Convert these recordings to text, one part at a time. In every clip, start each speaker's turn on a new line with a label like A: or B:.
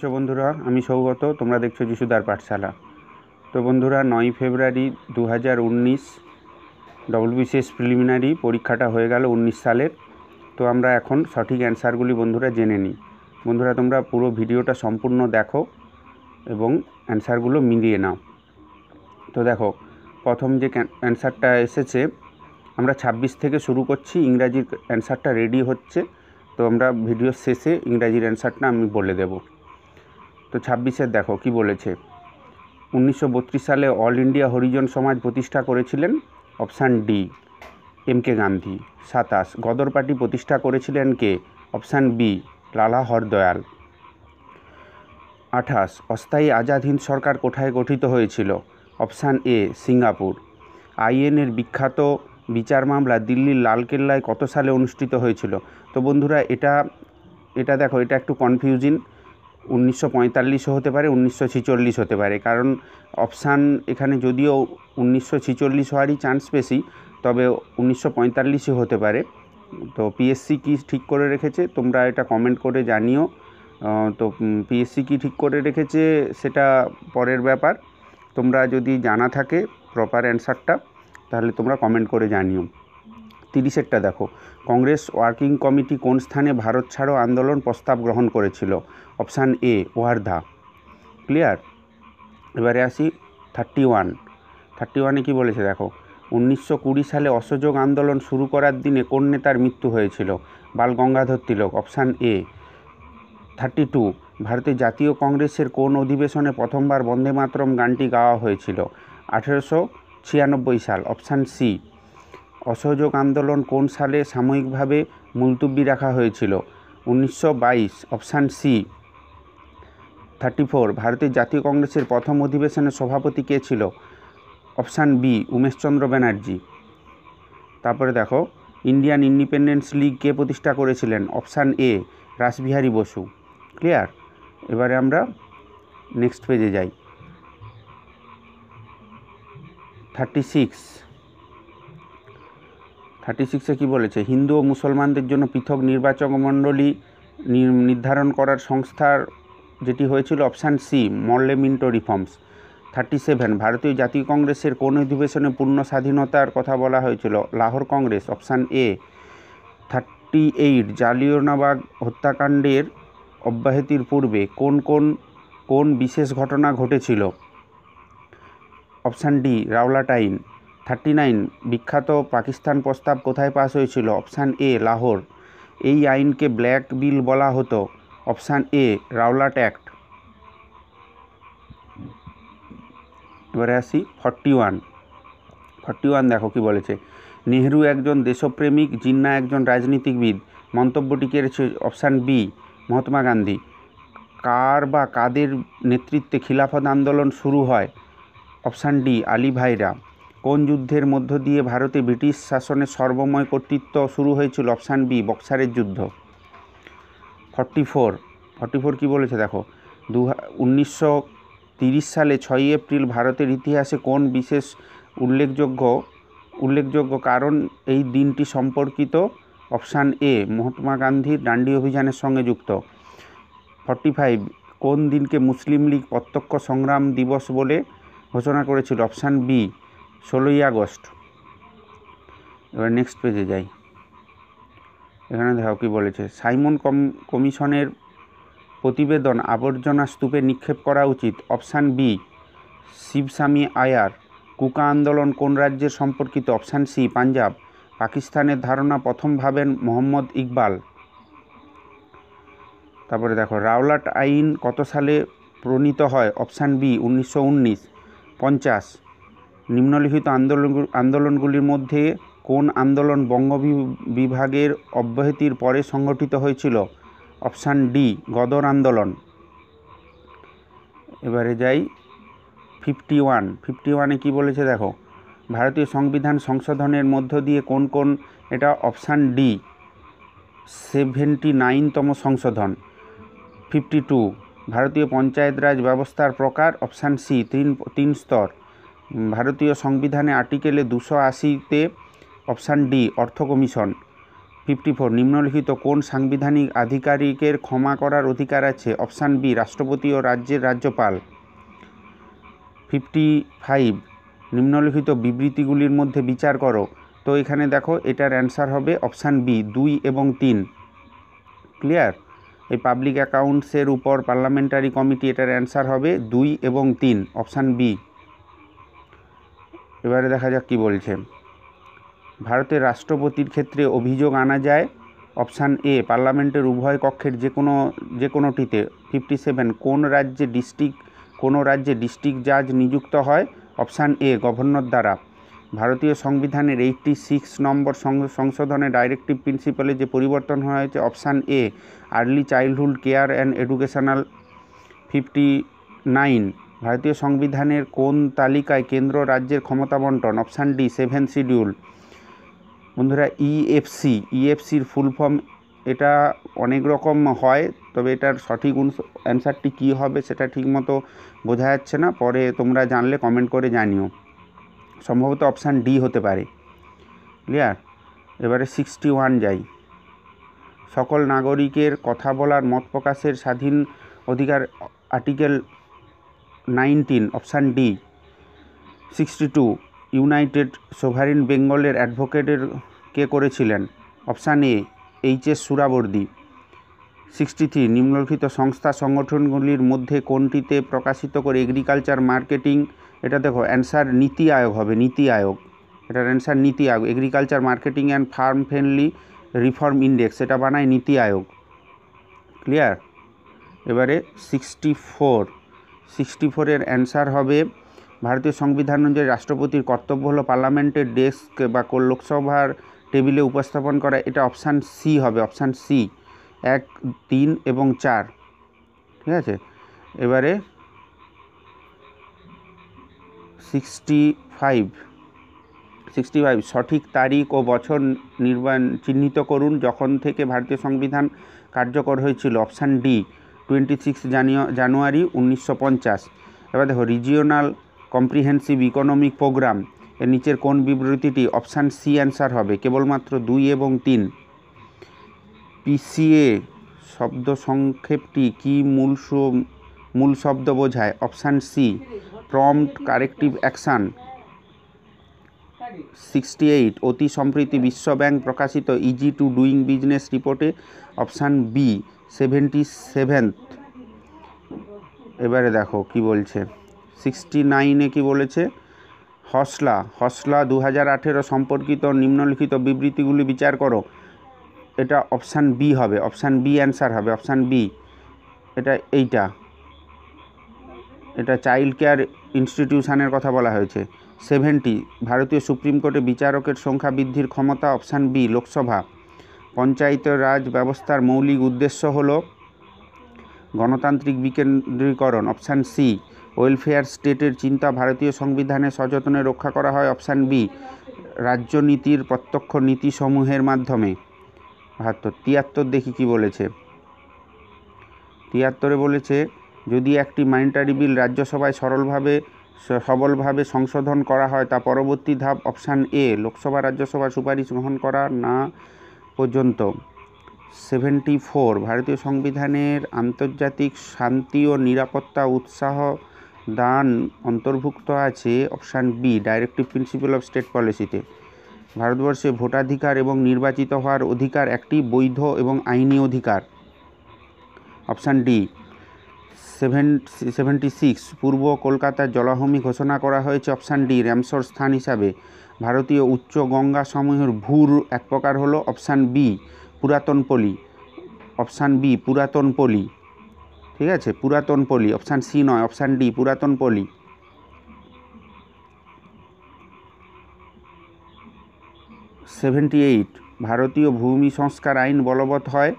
A: আছো বন্ধুরা? আমি সৌগত, তোমরা দেখছো যিশুদার পাঠশালা। তো বন্ধুরা, 9 ফেব্রুয়ারি 2019 ডব্লিউবিসিএস প্রিলিমিনারি পরীক্ষাটা হয়ে গেল 19 সালের। তো আমরা এখন সঠিক অ্যান্সারগুলি বন্ধুরা জেনে নিই। বন্ধুরা, তোমরা পুরো ভিডিওটা সম্পূর্ণ দেখো এবং অ্যান্সারগুলো মিলিয়ে নাও। তো দেখো, প্রথম যে অ্যান্সারটা এসেছে, আমরা 26 থেকে শুরু করছি। ইংরাজির অ্যান্সারটা রেডি হচ্ছে, তো আমরা ভিডিওর শেষে ইংরাজির অ্যান্সারটা আমি বলে দেব। তো 26-এর দেখো কি বলেছে। 1932 সালে অল ইন্ডিয়া হরিজন সমাজ প্রতিষ্ঠা করেছিলেন, option D M K. Gandhi. 27 Ghadar party প্রতিষ্ঠা করেছিলেন কে? অপশান বি লালা হরদয়াল। 28 অস্থায়ী আজাদ হিন্দ সরকার কোথায় গঠিত হয়েছিল? Option A Singapore. আইএনের বিখ্যাত বিচার মামলা দিল্লির লালকেল্লায় কত সালে অনুষ্ঠিত হয়েছিল? তো বন্ধুরা, এটা দেখো, এটা একটু কনফিউজিং। 1945 হতে পারে, 1946 হতে পারে, কারণ অপশান এখানে যদিও 1946 হওয়ারই চান্স বেশি, তবে 1945 হতে পারে। তো পিএসসি কি ঠিক করে রেখেছে তোমরা এটা কমেন্ট করে জানিও। তো পিএসসি কি ঠিক করে রেখেছে সেটা পরের ব্যাপার। তোমরা যদি জানা থাকে প্রপার অ্যান্সারটা, তাহলে তোমরা কমেন্ট করে জানিও। 30-এরটা দেখো, কংগ্রেস ওয়ার্কিং কমিটি কোন স্থানে ভারত ছাড়ো আন্দোলন প্রস্তাব গ্রহণ করেছিল? Option A Wardha. ক্লিয়ার? এবারে আসি 31-এ কী বলেছে দেখো। 1920 সালে অসহযোগ আন্দোলন শুরু করার দিনে কোন নেতার মৃত্যু হয়েছিল? বাল গঙ্গাধর তিলক, অপশান এ। 32 ভারতের জাতীয় কংগ্রেসের কোন অধিবেশনে প্রথমবার বন্দে মাতরম গানটি গাওয়া হয়েছিল? 1896 সাল, অপশান সি। অসহযোগ আন্দোলন কোন সালে সাময়িকভাবে মুলতুবি রাখা হয়েছিল? 1922, অপশান সি। 34 ভারতের জাতীয় কংগ্রেসের প্রথম অধিবেশনের সভাপতি কে ছিল? Option B Umesh Chandra Banerjee. তারপরে দেখো, ইন্ডিয়ান ইন্ডিপেন্ডেন্স লীগ কে প্রতিষ্ঠা করেছিলেন? Option A Rash Behari Bose. Clear? এবারে আমরা নেক্সট পেজে যাই। 36-এ কী বলেছে? হিন্দু ও মুসলমানদের জন্য পৃথক নির্বাচক মণ্ডলী নির্ধারণ করার সংস্থার যেটি হয়েছিল, অপশান সি মর্লেমিন্টো রিফর্মস। 37 ভারতীয় জাতীয় কংগ্রেসের কোন অধিবেশনে পূর্ণ স্বাধীনতার কথা বলা হয়েছিল? Lahore Congress, option A. 38 জালিয়ানওয়ালাবাগ হত্যাকাণ্ডের অব্যাহতির পূর্বে কোন বিশেষ ঘটনা ঘটেছিল? অপশান ডি রাওলাট আইন। 39 বিখ্যাত পাকিস্তান প্রস্তাব কোথায় পাস হয়েছিল? Option A Lahore. এই আইনকে ব্ল্যাক বিল বলা হতো? Option A Rowlatt act. এবারে আসি 41 দেখো কি বলেছে। নেহরু একজন দেশপ্রেমিক, জিন্না একজন রাজনীতিবিদ। মন্তব্যটি করেছে অপশান বি মহাত্মা গান্ধী। কার বা কাদের নেতৃত্বে খিলাফত আন্দোলন শুরু হয়? অপশান ডি আলী ভাইরা। কোন যুদ্ধের মধ্য দিয়ে ভারতে ব্রিটিশ শাসনের সর্বময় কর্তৃত্ব শুরু হয়েছিল? অপশান বি বক্সারের যুদ্ধ। 44 কী বলেছে দেখো। 1930 সালে 6 এপ্রিল ভারতের ইতিহাসে কোন বিশেষ উল্লেখযোগ্য কারণ এই দিনটি সম্পর্কিত? অপশান এ মহাত্মা গান্ধীর ডান্ডি অভিযানের সঙ্গে যুক্ত। 45 কোন দিনকে মুসলিম লীগ প্রত্যক্ষ সংগ্রাম দিবস বলে ঘোষণা করেছিল? অপশান বি 16ই আগস্ট। এবার নেক্সট পেজে যাই। এখানে দেখো কী বলেছে। সাইমন কমিশনের প্রতিবেদন আবর্জনা স্তূপে নিক্ষেপ করা উচিত? অপশান বি শিবস্বামী আয়ার। কুকা আন্দোলন কোন রাজ্যের সম্পর্কিত? Option C Punjab. পাকিস্তানের ধারণা প্রথম ভাবেন মোহাম্মদ ইকবাল। তারপরে দেখো, রাওলাট আইন কত সালে প্রণীত হয়? Option B 1919। 50 নিম্নলিখিত আন্দোলনগুলির মধ্যে কোন আন্দোলন বঙ্গ বিভাগের অব্যাহতির পরে সংগঠিত হয়েছিল? অপশান ডি গদর আন্দোলন। এবারে যাই 51-এ কী বলেছে দেখো। ভারতীয় সংবিধান সংশোধনের মধ্য দিয়ে কোন এটা অপশান ডি 79তম সংশোধন। 52 ভারতীয় পঞ্চায়েত রাজ ব্যবস্থার প্রকার? অপশান সি তিন স্তর। ভারতীয় সংবিধানে আর্টিকেলে 280-তে অপশান ডি অর্থ কমিশন। 54 নিম্নলিখিত কোন সাংবিধানিক আধিকারিকের ক্ষমা করার অধিকার আছে? অপশান বি রাষ্ট্রপতি ও রাজ্যের রাজ্যপাল। 55 নিম্নলিখিত বিবৃতিগুলির মধ্যে বিচার করো। তো এখানে দেখো এটার অ্যান্সার হবে অপশান বি 2 এবং 3। ক্লিয়ার? এই পাবলিক অ্যাকাউন্টসের উপর পার্লামেন্টারি কমিটি, এটার অ্যান্সার হবে 2 এবং 3, অপশান বি। এবারে দেখা যাক কি বলছে। ভারতের রাষ্ট্রপতির ক্ষেত্রে অভিযোগ আনা যায়। অপশান এ পার্লামেন্টের উভয় কক্ষের যে কোনোটিতে। 57 কোন রাজ্যে ডিস্ট্রিক্ট জাজ নিযুক্ত হয়? অপশান এ গভর্নর দ্বারা। ভারতীয় সংবিধানের 86 নম্বর সংশোধনে ডাইরেক্টিভ প্রিন্সিপালে যে পরিবর্তন হয়েছে? Option A early childhood care and educational. 59 ভারতীয় সংবিধানের কোন তালিকায় কেন্দ্র রাজ্যের ক্ষমতা বন্টন? Option D 7th schedule. বন্ধুরা ইএফসির ফুল ফর্ম, এটা অনেক রকম হয়, তবে এটার সঠিক অ্যান্সারটি কী হবে সেটা ঠিকমতো বোঝা যাচ্ছে না, পরে তোমরা জানলে কমেন্ট করে জানিও। সম্ভবত অপশান ডি হতে পারে। ক্লিয়ার? এবারে 61 যাই। সকল নাগরিকের কথা বলার মত প্রকাশের স্বাধীন অধিকার, article 19, option D. 62 United sovereign বেঙ্গলের অ্যাডভোকেটের কে করেছিলেন? অপশান এ এইচ.এস. সুরাবর্দী। 63 নিম্নলিখিত সংস্থা সংগঠনগুলির মধ্যে কোনটিতে প্রকাশিত করে এগ্রিকালচার মার্কেটিং, এটা দেখো অ্যান্সার নীতি আয়োগ হবে, নীতি আয়োগ। এটার answer NITI Aayog. Agriculture marketing and farm friendly reform index, এটা বানায় নীতি আয়োগ। ক্লিয়ার? এবারে 64 অ্যান্সার হবে ভারতীয় সংবিধান অনুযায়ী রাষ্ট্রপতির কর্তব্য হলো পার্লামেন্টের ডেস্ক বা লোকসভার টেবিলে উপস্থাপন করা। এটা অপশান সি হবে, অপশান সি 1, 3 এবং 4। ঠিক আছে? এবারে 65 সঠিক তারিখ ও বছর চিহ্নিত করুন যখন থেকে ভারতীয় সংবিধান কার্যকর হয়েছিল। অপশান ডি 26 জানুয়ারি 1950। এবার দেখো রিজিওনাল কম্প্রিহেন্সিভ ইকোনমিক প্রোগ্রাম, এর নিচের কোন বিবৃতিটি? অপশান সি অ্যান্সার হবে, কেবলমাত্র 2 এবং 3। পিসিএ শব্দ সংক্ষেপটি কি মূল শব্দ বোঝায়? Option C prompt corrective action. 68 অতি সম্প্রতি বিশ্বব্যাংক প্রকাশিত ইজি টু ডুইং বিজনেস রিপোর্টে। Option B 77th। এবারে দেখো কি বলছে। 69 কি বলেছে? হসলা 2018 সম্পর্কিত নিম্নলিখিত বিবৃতিগুলি বিচার করো। এটা অপশান বি হবে, অপশান বি অ্যান্সার হবে, অপশান বি। এটা চাইল্ড কেয়ার ইনস্টিটিউশনের কথা বলা হয়েছে। 70 ভারতীয় সুপ্রিম কোর্টে বিচারকের সংখ্যা বৃদ্ধির ক্ষমতা। Option B Lok Sabha. পঞ্চায়েত রাজ ব্যবস্থার মৌলিক উদ্দেশ্য হল গণতান্ত্রিক বিকেন্দ্রীকরণ। অপশান সি ওয়েলফেয়ার স্টেটের চিন্তা ভারতীয় সংবিধানে সযত্নে রক্ষা করা হয়। অপশান বি রাজ্যনীতির প্রত্যক্ষ নীতিসমূহের মাধ্যমে। 73 দেখি কি বলেছে। 73 বলেছে যদি একটি মনিটারি বিল রাজ্যসভায় সবলভাবে সংশোধন করা হয় তা পরবর্তী ধাপ। অপশান এ লোকসভা রাজ্যসভার সুপারিশ গ্রহণ করা না পর্যন্ত। 74 ভারতীয় সংবিধানের আন্তর্জাতিক শান্তি ও নিরাপত্তা উৎসাহ দান অন্তর্ভুক্ত আছে। Option B directive principle of state পলিসিতে। ভারতবর্ষে ভোটাধিকার এবং নির্বাচিত হওয়ার অধিকার একটি বৈধ এবং আইনি অধিকার। Option D. 76 পূর্ব কলকাতার জলাভূমি ঘোষণা করা হয়েছে। অপশান ডি র্যামসর স্থান হিসাবে। ভারতীয় উচ্চ গঙ্গা সমূহের ভূর এক প্রকার হলো। অপশান বি পুরাতন পলি। অপশান বি পুরাতন পলি। ঠিক আছে, পুরাতন পলি, অপশান সি নয়, অপশান ডি পুরাতন পলি। 78 ভারতীয় ভূমি সংস্কার আইন বলবৎ হয়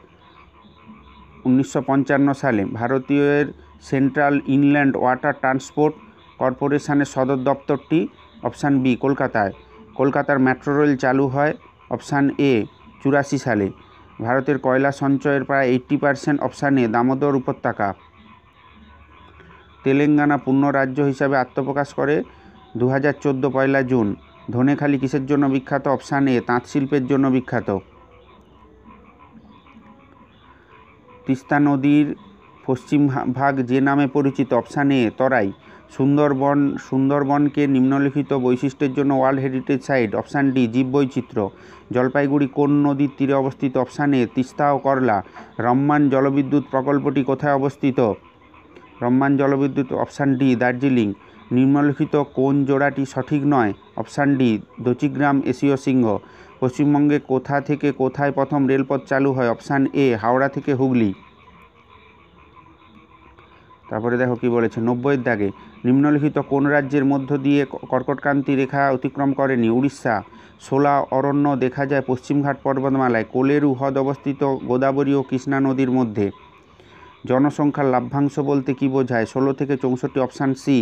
A: 1955 সালে। ভারতীয়ের সেন্ট্রাল ইনল্যান্ড ওয়াটার ট্রান্সপোর্ট কর্পোরেশনের সদর দপ্তরটি। অপশান বি কলকাতায়। কলকাতার মেট্রো রেল চালু হয়। অপশান এ 84 সালে। ভারতের কয়লা সঞ্চয়ের প্রায় 80%। অপশান এ দামোদর উপত্যকা। তেলেঙ্গানা পূর্ণ রাজ্য হিসাবে আত্মপ্রকাশ করে 2014 জুন। ধনেখালি কিসের জন্য বিখ্যাত? অপশান এ তাঁত শিল্পের জন্য বিখ্যাত। তিস্তা নদীর পশ্চিম ভাগ যে নামে পরিচিত? অপশান এ তরাই। সুন্দরবনকে নিম্নলিখিত বৈশিষ্ট্যের জন্য world heritage site? Option D জীববৈচিত্র্য। জলপাইগুড়ি কোন নদীর তীরে অবস্থিত? অপশান এ তিস্তা ও করলা। রম্মান জলবিদ্যুৎ প্রকল্পটি কোথায় অবস্থিত? রম্মান জলবিদ্যুৎ অপশান ডি দার্জিলিং। নিম্নলিখিত কোন জোড়াটি সঠিক নয়? অপশান ডি দচিগ্রাম এশীয় সিংহ। পশ্চিমবঙ্গে কোথা থেকে কোথায় প্রথম রেলপথ চালু হয়? অপশান এ হাওড়া থেকে হুগলি। তারপরে দেখো কি বলেছে 90-এর দাগে। নিম্নলিখিত কোন রাজ্যের মধ্য দিয়ে কর্কটক্রান্তি রেখা অতিক্রম করেনি? উড়িষ্যা। শোলা অরণ্য দেখা যায় পশ্চিমঘাট পর্বতমালায়। কোলেরু হ্রদ অবস্থিত গোদাবরী ও কৃষ্ণা নদীর মধ্যে। জনসংখ্যার লভ্যাংশ বলতে কী বোঝায়? 16 থেকে 64। Option C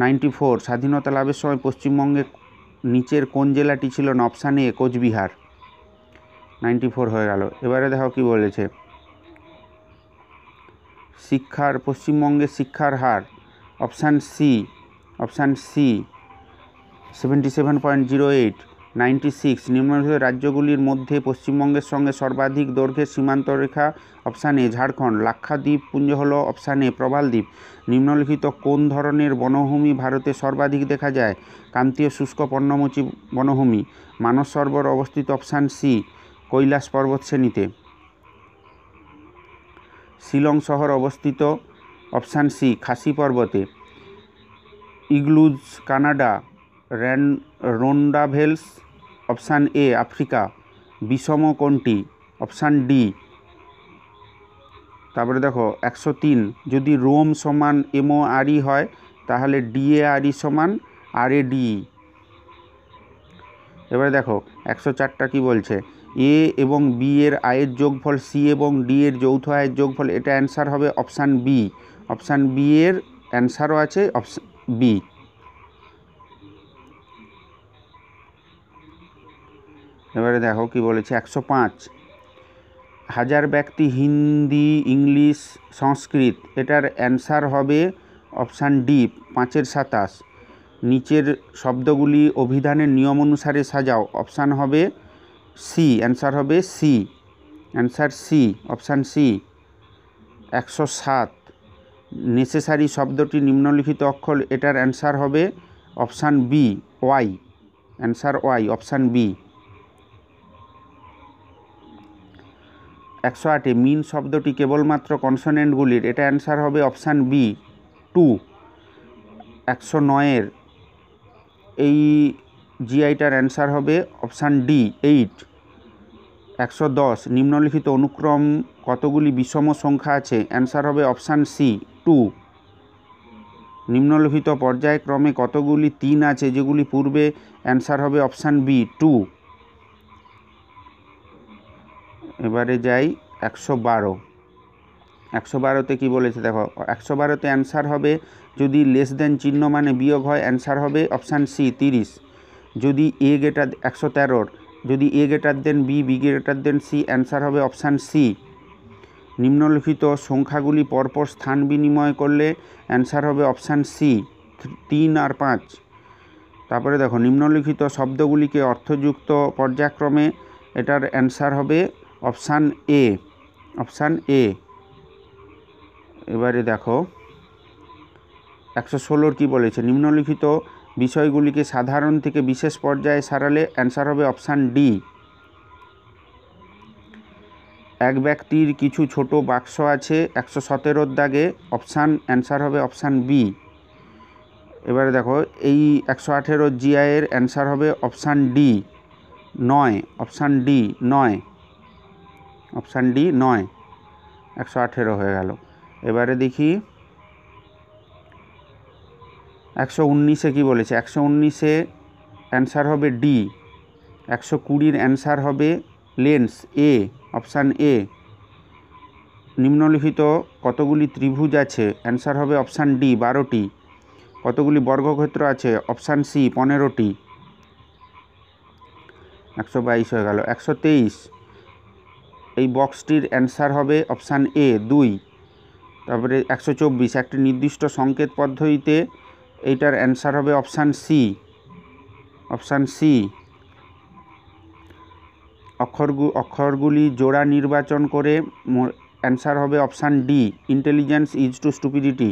A: 94। স্বাধীনতা লাভের সময় পশ্চিমবঙ্গে নিচের কোন জেলাটি ছিল না? Option A Cooch Behar. 94 হয়ে গেল। এবারে দেখো কি বলেছে পশ্চিমবঙ্গের শিক্ষার হার? Option C 77.08। 96। নিম্নলিখিত রাজ্যগুলির মধ্যে পশ্চিমবঙ্গের সঙ্গে সর্বাধিক দৈর্ঘ্যের সীমান্ত রেখা? Option A Jharkhand. লাক্ষাদ্বীপ পুঞ্জ হল? অপশান এ প্রবালদ্বীপ। নিম্নলিখিত কোন ধরনের বনভূমি ভারতে সর্বাধিক দেখা যায়? ক্রান্তীয় শুষ্ক পর্ণমোচী বনভূমি। মানস সরোবর অবস্থিত? অপশান সি কৈলাস পর্বতশ্রেণীতে। শিলং শহর অবস্থিত? অপশান সি খাসি পর্বতে। Igloos Canada. Rondavels? Option A Africa. বিষম কোনটি? Option D. তারপরে দেখো 103। যদি রোম সমান MORE হয় তাহলে DARE সমান RADE। এবারে দেখো 104টা কি বলছে? এ এবং বি এর আয়ের যোগফল সি এবং ডি এর যৌথ আয়ের যোগফল। এটা অ্যান্সার হবে অপশান বি। অপশান বি এর অ্যান্সারও আছে অপশান বি। এবারে দেখো কি বলেছে 105। হাজার ব্যক্তি হিন্দি ইংলিশ সংস্কৃত। এটার অ্যান্সার হবে অপশান ডি 5-এর 27। নিচের শব্দগুলি অভিধানের নিয়ম অনুসারে সাজাও। অপশান হবে সি। অ্যান্সার হবে C. Answer C option C. 107। Necessary শব্দটি নিম্নলিখিত অক্ষর। এটার অ্যান্সার হবে option B Y. Answer Y option B. 108। Mean শব্দটি কেবলমাত্র কনসোনেন্টগুলির। এটা অ্যান্সার হবে অপশান বি 2। 109-এর এই জিআইটার অ্যান্সার হবে অপশান ডি 8। 110। নিম্নলিখিত অনুক্রম কতগুলি বিষম সংখ্যা আছে? অ্যান্সার হবে অপশান সি 2। নিম্নলিখিত পর্যায়ক্রমে কতগুলি 3 আছে যেগুলি পূর্বে? অ্যান্সার হবে অপশান বি 2। এবারে যাই 112। 112তে কী বলেছে দেখো 112তে অ্যান্সার হবে যদি লেস দেন চিহ্ন মানে বিয়োগ হয় অ্যান্সার হবে অপশান সি 30। যদি এ গ্রেটার 113 যদি A greater than B B greater than C answer হবে অপশান সি। নিম্নলিখিত সংখ্যাগুলি পরপর স্থান বিনিময় করলে অ্যান্সার হবে অপশান সি 3 আর 5। তারপরে দেখো নিম্নলিখিত শব্দগুলিকে অর্থযুক্ত পর্যায়ক্রমে। এটার অ্যান্সার হবে অপশান এ। Option A. এবারে দেখো 116-র কী বলেছে? নিম্নলিখিত বিষয়গুলিকে সাধারণ থেকে বিশেষ পর্যায়ে সারালে অ্যান্সার হবে অপশান ডি। এক ব্যক্তির কিছু ছোট বাক্স আছে 117-র দাগে। অপশান অ্যান্সার হবে অপশান বি। এবারে দেখো এই 118 জিআইয়ের অ্যান্সার হবে option D 9। Option D 9। Option D 9। 118 হয়ে গেল। এবারে দেখি 119-এ কী বলেছে? 119-এ অ্যান্সার হবে ডি। 120-র অ্যান্সার হবে লেন্স এ। Option A. নিম্নলিখিত কতগুলি ত্রিভুজ আছে? অ্যান্সার হবে অপশান ডি 12টি। কতগুলি বর্গক্ষেত্র আছে? Option C 15টি। 122 হয়ে গেল। 123 এই বক্সটির অ্যান্সার হবে অপশান এ 2। তারপরে 124 একটি নির্দিষ্ট সংকেত পদ্ধতিতে। এইটার অ্যান্সার হবে অপশান সি। Option C. অক্ষরগুলি জোড়া নির্বাচন করে অ্যান্সার হবে option D, intelligence is to stupidity.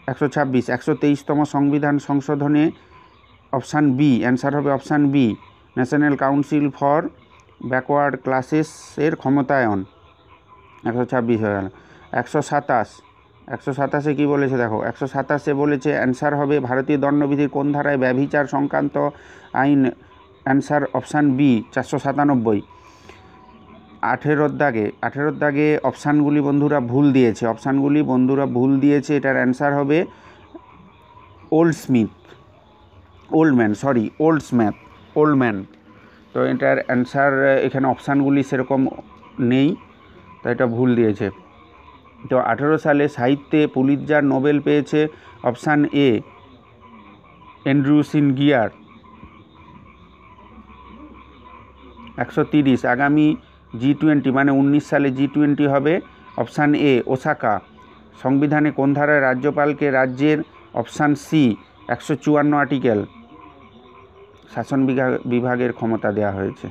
A: 126 123তম সংবিধান সংশোধনে অপশান বি, অ্যান্সার হবে option B, national council for backward ক্লাসেসের ক্ষমতায়ন। 126 হয়ে গেল। 127 কী বলেছে দেখো, 127 বলেছে অ্যান্সার হবে ভারতীয় দণ্ডবিধির কোন ধারায় ব্যভিচার সংক্রান্ত আইন, অ্যান্সার অপশান বি 497। 18 দাগে অপশানগুলি বন্ধুরা ভুল দিয়েছে, এটার অ্যান্সার হবে ওল্ডম্যান। তো এটার অ্যান্সার এখানে অপশানগুলি সেরকম নেই, তো এটা ভুল দিয়েছে। তো 18 সালে সাহিত্যে পুলিৎজার নোবেল পেয়েছে অপশান এ অ্যান্ড্রু সিনগিয়ার। 130 আগামী G20 মানে 19 সালে G20 হবে, অপশান এ ওসাকা। সংবিধানে কোন ধারায় রাজ্যপালকে রাজ্যের, অপশান সি 154 আর্টিকেল শাসন বিভাগের ক্ষমতা দেওয়া হয়েছে।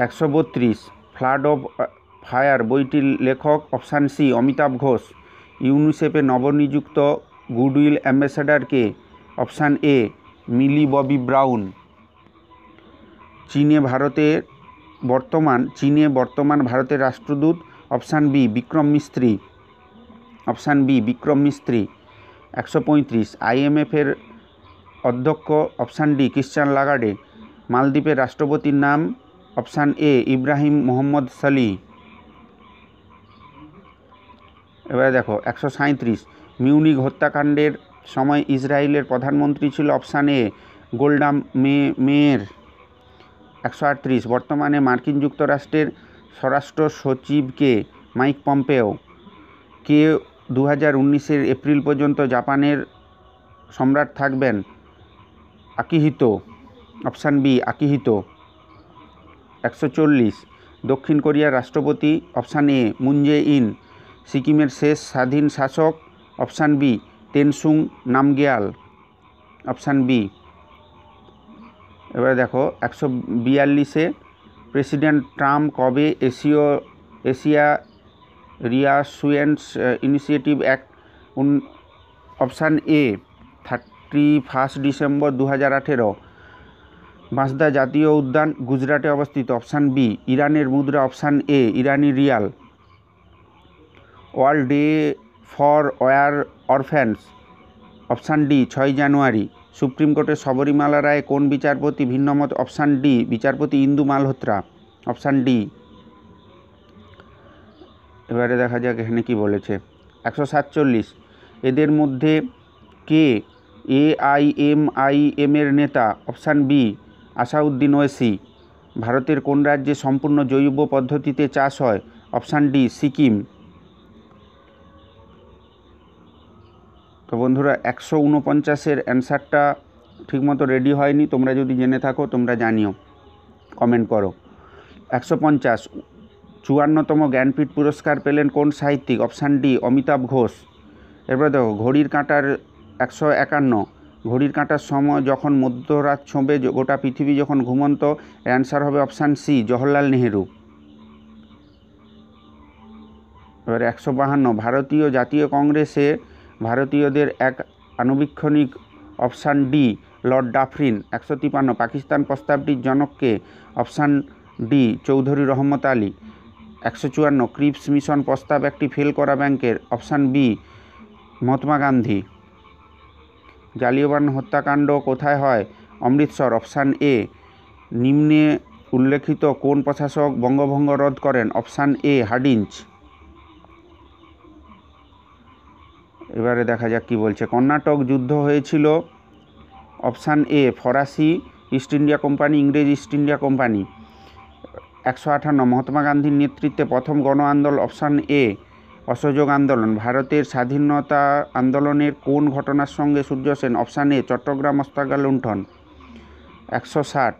A: 132 ফ্লাড অফ ফায়ার বইটির লেখক, অপশান সি অমিতাভ ঘোষ। ইউনিসেফে নবনিযুক্ত গুডউইল অ্যাম্বাসেডর কে, option A Millie Bobby Brown. চীনে বর্তমান ভারতের রাষ্ট্রদূত, অপশান বি বিক্রম মিস্ত্রি। 135 IMF-এর অধ্যক্ষ, অপশান ডি ক্রিশ্চিয়ান লাগার্ডে। মালদ্বীপের রাষ্ট্রপতির নাম, অপশান এ ইব্রাহিম মোহাম্মদ সলিহ। এবারে দেখো 137 মিউনিক হত্যাকাণ্ডের সময় ইসরায়েলের প্রধানমন্ত্রী ছিল, অপশান এ গোল্ডা মেয়ের। 138 বর্তমানে মার্কিন যুক্তরাষ্ট্রের স্বরাষ্ট্র সচিব কে, মাইক পম্পেও। কে 2019 এপ্রিল পর্যন্ত জাপানের সম্রাট থাকবেন, আকিহিতো, অপশান বি আকিহিতো। 140 দক্ষিণ কোরিয়ার রাষ্ট্রপতি, option A Moon Jae In. সিকিমের শেষ স্বাধীন শাসক, option B Tensung Namgyal, option B. এবারে দেখো 142 প্রেসিডেন্ট ট্রাম্প কবে Asia reassurance initiative act, option A 31 December 2018। Bansda জাতীয় উদ্যান গুজরাটে অবস্থিত, অপশান বি। ইরানের মুদ্রা, অপশান এ ইরানি rial. World day for war orphans, option D 6 January. Supreme কোর্টের শবরীমালা রায়ে কোন বিচারপতি ভিন্নমত, অপশান ডি বিচারপতি ইন্দু মালহোত্রা, অপশান ডি। এবারে দেখা যাক এখানে কি বলেছে। 147 এদের মধ্যে কে AIMIM এর নেতা, অপশান বি আসাউদ্দিন ওয়েসি। ভারতের কোন রাজ্যে সম্পূর্ণ জৈব পদ্ধতিতে চাষ হয়, অপশান ডি সিকিম। তো বন্ধুরা 149-এর অ্যান্সারটা ঠিকমতো রেডি হয়নি, তোমরা যদি জেনে থাকো তোমরা জানিও, কমেন্ট করো। 150 54তম জ্ঞানপীঠ পুরস্কার পেলেন কোন সাহিত্যিক, অপশান ডি অমিতাভ ঘোষ। এরপরে দেখো ঘড়ির কাঁটার 151 ঘড়ির কাঁটার সময় যখন মধ্যরাত ছোঁবে গোটা পৃথিবী যখন ঘুমন্ত, অ্যান্সার হবে অপশান সি জওহরলাল নেহেরু। এবারে 152 ভারতীয় জাতীয় কংগ্রেসে ভারতীয়দের এক আনুবীক্ষণিক, option D Lord Dufferin. 153 Pakistan প্রস্তাবটির জনককে, option D Chaudhary Rahmat Ali. 154 Cripps mission প্রস্তাব একটি ফেল করা ব্যাংকের, অপশান বি মহাত্মা গান্ধী। জালিয়ানওয়ালা হত্যাকাণ্ড কোথায় হয়, অমৃতসর, অপশান এ। নিম্নে উল্লেখিত কোন প্রশাসক বঙ্গভঙ্গ রদ করেন, অপশান এ হার্ডিঞ্জ। এবারে দেখা যাক কি বলছে। কর্ণাটক যুদ্ধ হয়েছিল, অপশান এ ফরাসি ইস্ট ইন্ডিয়া কোম্পানি, ইংরেজ ইস্ট ইন্ডিয়া কোম্পানি। 158 মহাত্মা গান্ধীর নেতৃত্বে প্রথম গণ আন্দোলন, অপশান এ অসহযোগ আন্দোলন। ভারতের স্বাধীনতা আন্দোলনের কোন ঘটনার সঙ্গে সূর্য সেন, অপশান এ চট্টগ্রাম অস্ত্রাগার লুণ্ঠন। 160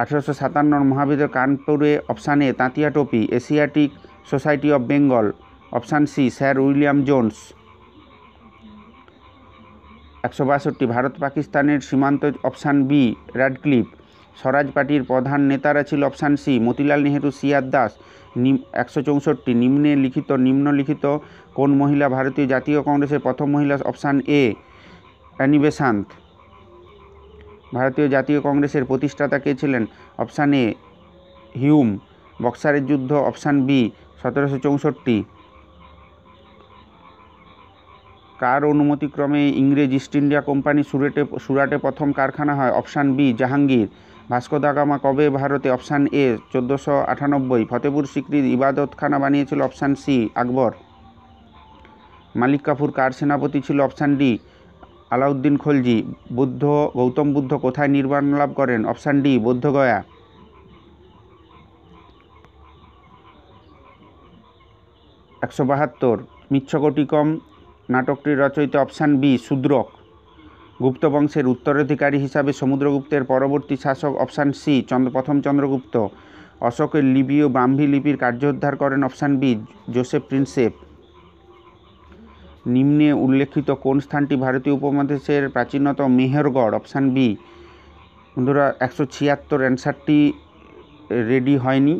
A: 1857 মহাবিদ্যালয় কানপুরে, অপশান এ তাঁতিয়া Tope. Asiatic society of Bengal, option C sir William Jones. 162 Bharat পাকিস্তানের সীমান্ত, অপশান বি র্যাডক্লিফ। স্বরাজ পার্টির প্রধান নেতারা ছিল option C Motilal Nehru, CR Das. 164 নিম্নলিখিত কোন মহিলা ভারতীয় জাতীয় কংগ্রেসের প্রথম মহিলা? Option A Annie Besant. ভারতীয় জাতীয় কংগ্রেসের প্রতিষ্ঠাতা কে ছিলেন? Option A Hume. বক্সারের যুদ্ধ? Option B 1764। কার অনুমতিক্রমে ইংরেজ ইস্ট ইন্ডিয়া কোম্পানি সুরাটে প্রথম কারখানা হয়? Option B Jahangir. Vasco da Gama কবে ভারতে? Option A 1498। ফতেপুর সিক্রির ইবাদতখানা বানিয়েছিল? অপশান সি আকবর। মালিক কাফুর কার সেনাপতি ছিল? Option D Alauddin Khalji. গৌতম বুদ্ধ কোথায় নির্বাণ লাভ করেন? Option D বৌদ্ধগয়া। 172 মৃচ্ছকটিকম নাটকটির রচয়িতা? Option B Shudraka. গুপ্ত বংশের উত্তরাধিকারী হিসাবে সমুদ্রগুপ্তের পরবর্তী শাসক? অপশান সি প্রথম চন্দ্রগুপ্ত। অশোকের লিপি ও ব্রাহ্মী লিপির কার্যোদ্ধার করেন? Option B Joseph Prinsep. নিম্নে উল্লেখিত কোন স্থানটি ভারতীয় উপমহাদেশের প্রাচীনতম? মেহেরগড়। Option B. বন্ধুরা 176 অ্যান্সারটি রেডি হয়নি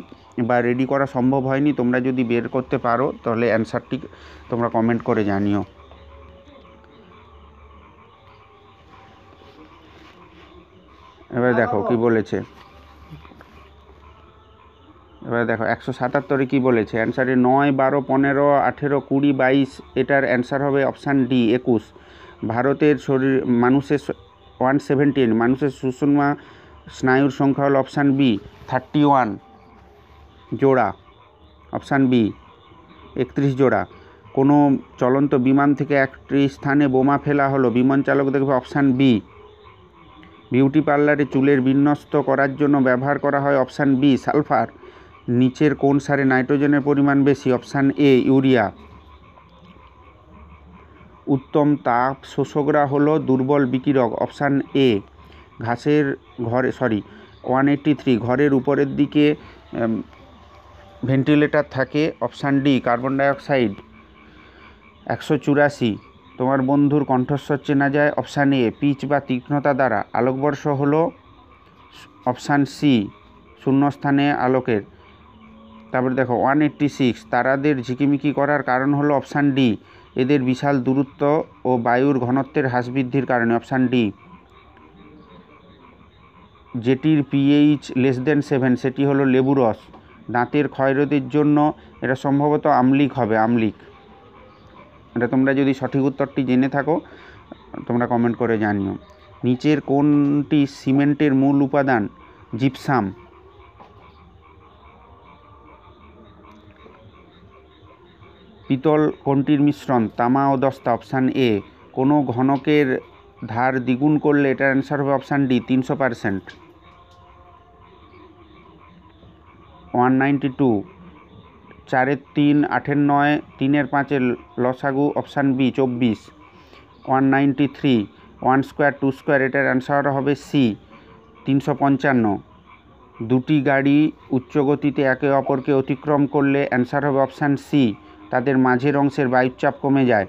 A: বা রেডি করা সম্ভব হয়নি। তোমরা যদি বের করতে পারো তাহলে অ্যান্সারটি তোমরা কমেন্ট করে জানিও। এবার দেখো কি বলেছে। এবার দেখো 177 কি বলেছে অ্যান্সারে? 9, 12, 15, 18, 20, 22। এটার অ্যান্সার হবে অপশান ডি 21। ভারতের মানুষের 117 মানুষের সুষুম্না স্নায়ুর সংখ্যা হল? অপশান বি 31 জোড়া। অপশান বি 31 জোড়া। কোনো চলন্ত বিমান থেকে একটি স্থানে বোমা ফেলা হলো, বিমান চালক দেখবে? Option B. বিউটি পার্লারে চুলের বিন্যস্ত করার জন্য ব্যবহার করা হয়? Option B sulphur. নিচের কোন সারে নাইট্রোজেনের পরিমাণ বেশি? Option A urea. উত্তম তাপ শোষকরা হলো দুর্বল বিকিরক? অপশান এ ঘাসের ঘরে 183 ঘরের উপরের দিকে ভেন্টিলেটর থাকে? Option D carbon dioxide. 184 তোমার বন্ধুর কণ্ঠস্বর চেনা যায়? অপশান এ পিচ বা তীক্ষ্ণতা দ্বারা। আলোকবর্ষ হলো? অপশান সি শূন্যস্থানে আলোকের। তারপরে দেখো 186 তারাদের ঝিকিমিকি করার কারণ হলো? অপশান ডি এদের বিশাল দূরত্ব ও বায়ুর ঘনত্বের হ্রাস বৃদ্ধির কারণে। Option D. যেটির pH <7 সেটি হলো লেবু রস। দাঁতের ক্ষয়রোধের জন্য এটা সম্ভবত আমলিক হবে, আমলিক। এটা তোমরা যদি সঠিক উত্তরটি জেনে থাকো তোমরা কমেন্ট করে জানিও। নিচের কোনটি সিমেন্টের মূল উপাদান? জিপসাম। পিতল কোনটির মিশ্রণ? তামা ও দস্তা। Option A. কোনো ঘনকের ধার দ্বিগুণ করলে এটার অ্যান্সার হবে? Option D 300%। 192 4-এর 3, 8-এর 9, 3-এর 5-এর লসাগু? Option B 24। 193 1 স্কোয়ার 2 স্কোয়ার এটার অ্যান্সার হবে সি 355। দুটি গাড়ি উচ্চ গতিতে একে অপরকে অতিক্রম করলে অ্যান্সার হবে? অপশান সি তাদের মাঝের অংশের বায়ুচাপ কমে যায়।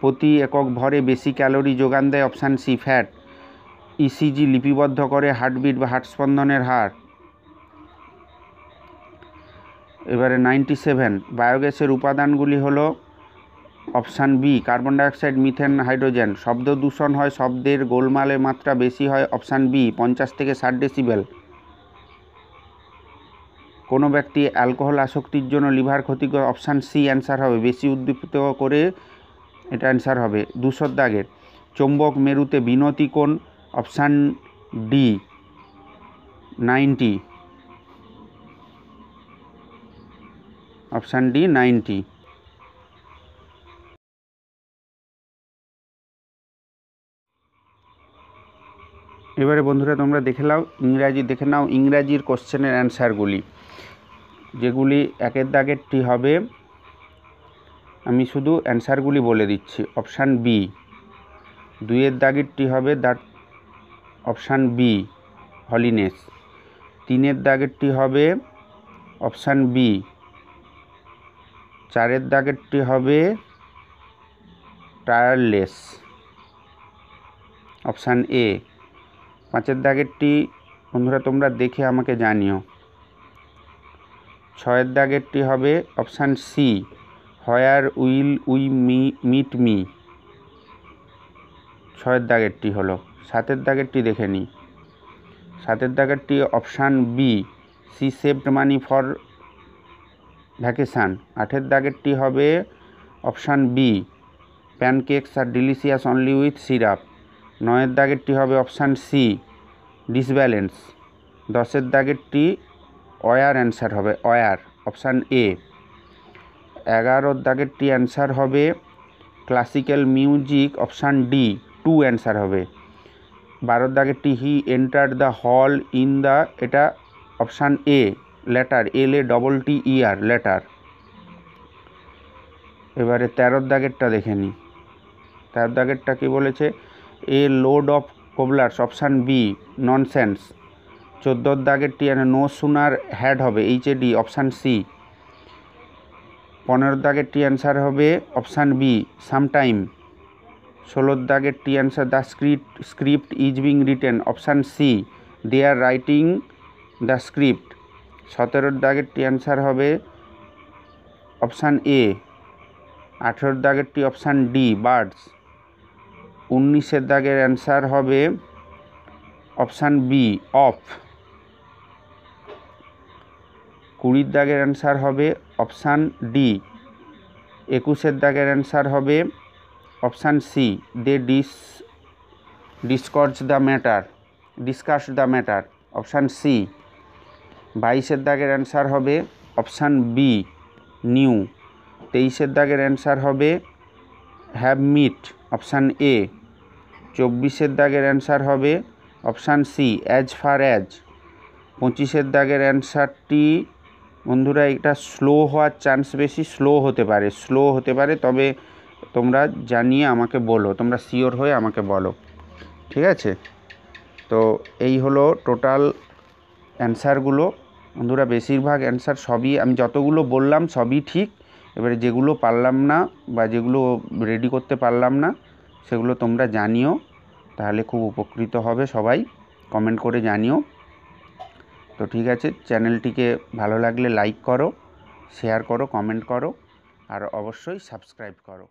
A: প্রতি একক ভরে বেশি ক্যালোরি যোগান দেয়? Option C fat. ইসিজি লিপিবদ্ধ করে হার্টবিট বা হার্টস্পন্দনের হার। এবারে 97 বায়োগ্যাসের উপাদানগুলি হলো? Option B carbon dioxide, methane, hydrogen. শব্দ দূষণ হয়? শব্দের গোলমালের মাত্রা বেশি হয়? অপশান বি 50 থেকে 60 ডেসিবেল। কোনো ব্যক্তি অ্যালকোহল আসক্তির জন্য লিভার ক্ষতিকর? অপশান সি অ্যান্সার হবে বেশি উদ্দীপিত করে, এটা অ্যান্সার হবে। 200 দাগের চৌম্বক মেরুতে বিনতি কোণ? Option D 90। Option D 90। এবারে বন্ধুরা তোমরা দেখে নাও ইংরাজির কোশ্চেনের অ্যান্সারগুলি, যেগুলি 1-এর দাগেরটি হবে, আমি শুধু অ্যান্সারগুলি বলে দিচ্ছি। Option B. 2-এর দাগেরটি হবে অপশান বি হলিনেস। 3-এর দাগেরটি হবে অপশান বি। 4-এর দাগেরটি হবে টায়ারলেস, অপশান এ। 5-এর দাগেরটি বন্ধুরা তোমরা দেখে আমাকে জানিও। 6 দাগেরটি হবে option C, where will we meet me. 6 দাগেরটি হলো। 7 দাগেরটি দেখে নিই। 7 দাগেরটি option B, she saved money for vacation. 8 দাগেরটি হবে option B, pancakes are delicious only with syrup. 9 দাগেরটি হবে অপশান সি, ডিসব্যালেন্স। 10 দাগেরটি ওয়ার অ্যান্সার হবে, ওয়ার, অপশান এ। 11 দাগেরটি অ্যান্সার হবে classical music, option D, 2 answer হবে। 12 দাগেরটি he entered the hall in the, এটা option A, latter, LATTER, latter. এবারে 13 দাগেরটা দেখে নিই। 13 দাগেরটা কী বলেছে? A load of cobblers, option B, nonsense. 14 দাগেরটি নো সুনার হ্যাড হবে, HAD, অপশান সি। 15 দাগেরটি অ্যান্সার হবে অপশান বি, সামটাইম। 16 দাগেরটি answer the script is being written, option C, they are writing the script. 17 দাগেরটি অ্যান্সার হবে option A. 18 দাগেরটি option D, birds. 19 দাগের answer হবে অপশান বি, অফ। 20 দাগের অ্যান্সার হবে অপশান ডি। 21 দাগের অ্যান্সার হবে option C, they discuss the matter, option C. 22 দাগের অ্যান্সার হবে অপশান বি, নিউ। 23 দাগের অ্যান্সার হবে হ্যাভ মিট, অপশান এ। 24 দাগের অ্যান্সার হবে option C, as far as. 25 দাগের অ্যান্সারটি বন্ধুরা এটা স্লো হওয়ার চান্স বেশি, স্লো হতে পারে, তবে তোমরা জানিয়ে আমাকে বলো, তোমরা শিওর হয়ে আমাকে বলো, ঠিক আছে? তো এই হলো টোটাল অ্যান্সারগুলো। বন্ধুরা বেশিরভাগ অ্যান্সার সবই, আমি যতগুলো বললাম সবই ঠিক। এবারে যেগুলো পারলাম না বা যেগুলো রেডি করতে পারলাম না সেগুলো তোমরা জানিও, তাহলে খুব উপকৃত হবে সবাই। কমেন্ট করে জানিও। তো ঠিক আছে, চ্যানেলটিকে ভালো লাগলে লাইক করো, শেয়ার করো, কমেন্ট করো আর অবশ্যই সাবস্ক্রাইব করো।